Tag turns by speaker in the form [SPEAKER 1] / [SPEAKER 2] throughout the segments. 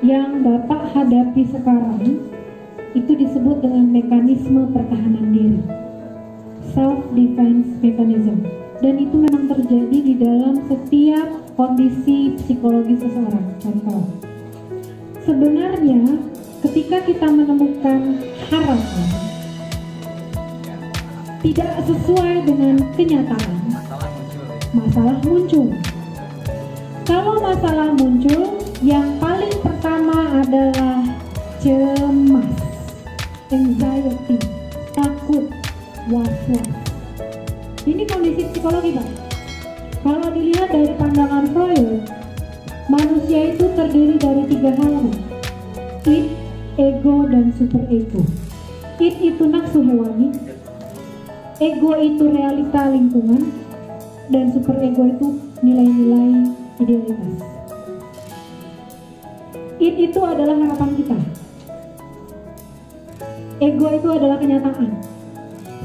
[SPEAKER 1] yang Bapak hadapi sekarang itu disebut dengan mekanisme pertahanan diri, self defense mechanism, dan itu memang terjadi di dalam setiap kondisi psikologi seseorang. Contoh, sebenarnya ketika kita menemukan harapan tidak sesuai dengan kenyataan, masalah muncul. Kalau masalah muncul, yang paling pertama adalah cemas, anxiety, takut, was-was. Ini kondisi psikologi, Pak. Kalau dilihat dari pandangan Freud, manusia itu terdiri dari 3 hal: id, ego, dan superego. Id itu nafsu hewani, ego itu realita lingkungan, dan superego itu nilai-nilai idealitas. Id itu adalah harapan kita, ego itu adalah kenyataan,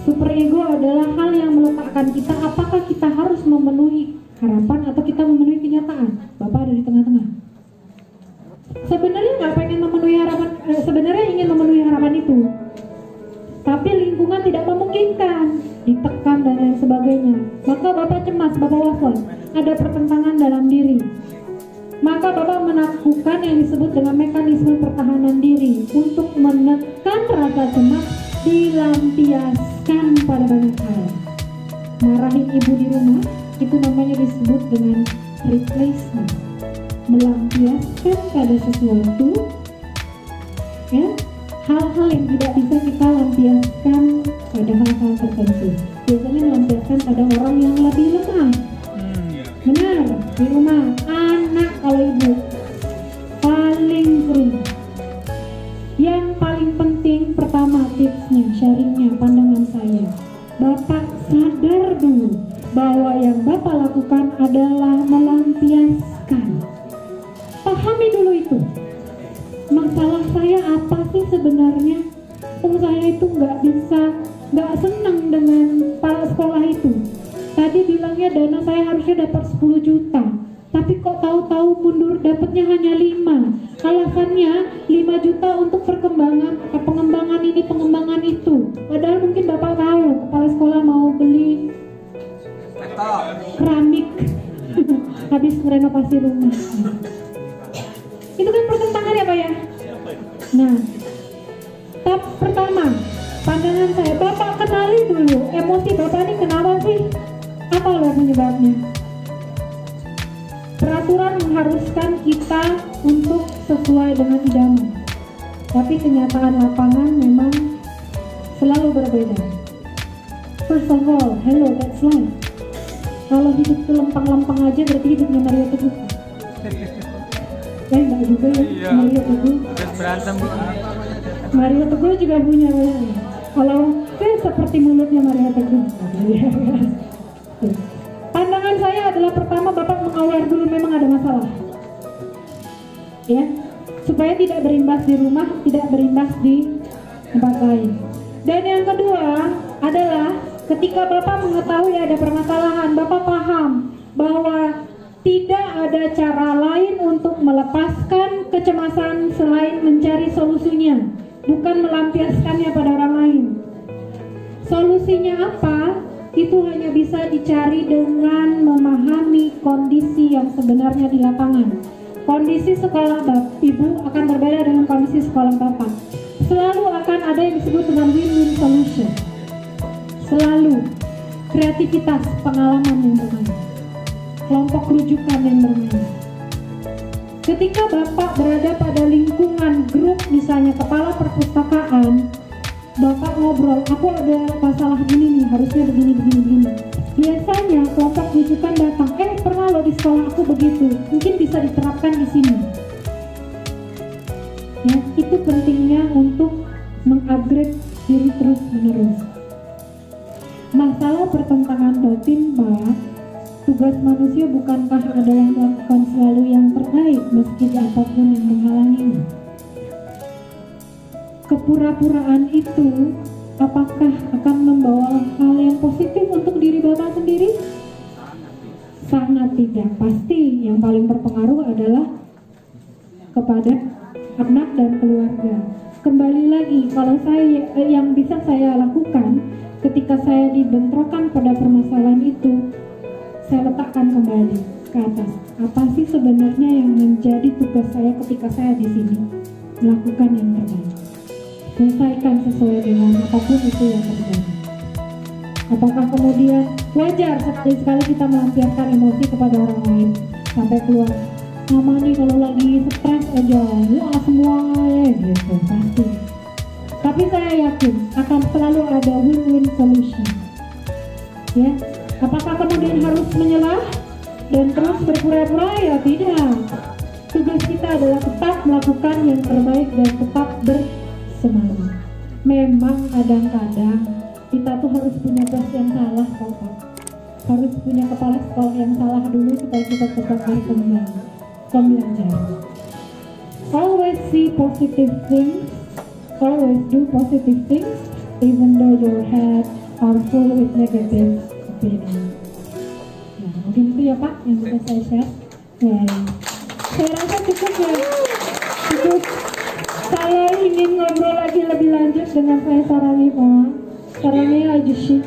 [SPEAKER 1] superego adalah hal yang meletakkan kita apakah kita harus memenuhi harapan atau kita memenuhi kenyataan. Bapak ada di tengah-tengah. Sebenarnya nggak pengen memenuhi harapan, sebenarnya ingin memenuhi harapan itu, tapi lingkungan tidak memungkinkan, ditekan dan lain sebagainya. Maka Bapak cemas, Bapak was-was, ada pertentangan dalam diri. Maka Bapak melakukan yang disebut dengan mekanisme pertahanan diri untuk menekan rasa cemas, dilampiaskan pada banyak hal. Marahin ibu di rumah, itu namanya disebut dengan replacement, melampiaskan pada sesuatu, ya, hal-hal yang tidak bisa kita lampiaskan pada hal-hal tertentu. Biasanya melampiaskan pada orang yang lebih lemah. Benar, di rumah anak kalau ibu paling sering. Yang paling penting pertama tipsnya, sharingnya, pandangan saya, Bapak sadar dulu bahwa yang Bapak lakukan adalah melampiaskan. Pahami dulu itu. Masalah saya apa sih sebenarnya? Saya itu nggak senang dengan kepala sekolah itu. Tadi bilangnya dana saya harusnya dapat 10 juta, tapi kok tahu-tahu mundur dapatnya hanya 5. Alasannya 5 juta untuk pengembangan ini, pengembangan itu. Padahal mungkin Bapak tahu kepala sekolah mau beli keramik habis merenovasi rumah. Itu kan pertentangan ya Pak ya? Nah, tahap pertama, pandangan saya, Bapak kenali dulu emosi Bapak ini kenapa sih? Apa loh penyebabnya? Peraturan mengharuskan kita untuk sesuai dengan idaman, tapi kenyataan lapangan memang selalu berbeda. First of all, hello, that's life. Kalau hidup itu lempang-lempang aja berarti hidupnya Mario Teguh. Enggak juga ya, iya. Mario Teguh berantem. Mario Teguh juga punya ya. Kalau seperti mulutnya Mario Teguh. Pandangan saya adalah pertama Bapak mengaware dulu memang ada masalah, ya, supaya tidak berimbas di rumah, tidak berimbas di tempat lain. Dan yang kedua adalah ketika Bapak mengetahui ada permasalahan, Bapak paham bahwa tidak ada cara lain untuk melepaskan kecemasan selain mencari solusinya, bukan melampiaskannya pada orang lain. Solusinya apa? Itu hanya bisa dicari dengan memahami kondisi yang sebenarnya di lapangan. Kondisi sekolah Ibu akan berbeda dengan kondisi sekolah Bapak. Selalu akan ada yang disebut dengan win-win solution. Selalu kreativitas, pengalaman yang bermain, kelompok rujukan yang bermain. Ketika Bapak berada pada lingkungan grup, misalnya kepala perpustakaan, Bapak ngobrol, aku ada masalah gini nih, harusnya begini. Biasanya kelompok rujukan datang, pernah lo di sekolah aku begitu, mungkin bisa diterapkan di sini. Ya, itu pentingnya untuk mengupgrade diri terus menerus. Masalah pertentangan batin, Pak, tugas manusia bukankah adalah melakukan selalu yang terbaik meski apapun yang menghalanginya? Kepura-puraan itu apakah akan membawa hal yang positif untuk diri Bapak sendiri? Sangat tidak. Pasti yang paling berpengaruh adalah kepada anak dan keluarga. Kembali lagi, kalau saya yang bisa saya lakukan ketika saya dibentrokan pada permasalahan itu, saya letakkan kembali ke atas. Apa sih sebenarnya yang menjadi tugas saya ketika saya di sini? Melakukan yang terbaik. Selesaikan sesuai dengan apapun itu yang terjadi. Apakah kemudian wajar sekali-sekali kita melampiaskan emosi kepada orang lain sampai keluar, mama nih kalau lagi stres aja, wah semua gitu pasti. Tapi saya yakin akan selalu ada win-win solution. Ya, apakah kemudian harus menyelah dan terus berpura-pura? Ya tidak. Tugas kita adalah tetap melakukan yang terbaik dan tetap bersemangat. Memang kadang-kadang kita tuh harus punya bos yang salah, Pak. Harus punya kepala sekolah yang salah dulu supaya kita tetap berkembang. Pembelajaran. Always see positive things. Always do positive things, even though your head are full with negative opinion. Nah, mungkin itu ya Pak yang bisa saya share. Ya, saya rasa cukup ya. Cukup. Saya ingin ngobrol lagi lebih lanjut dengan saya Sarani Pak. Sarani aja sih.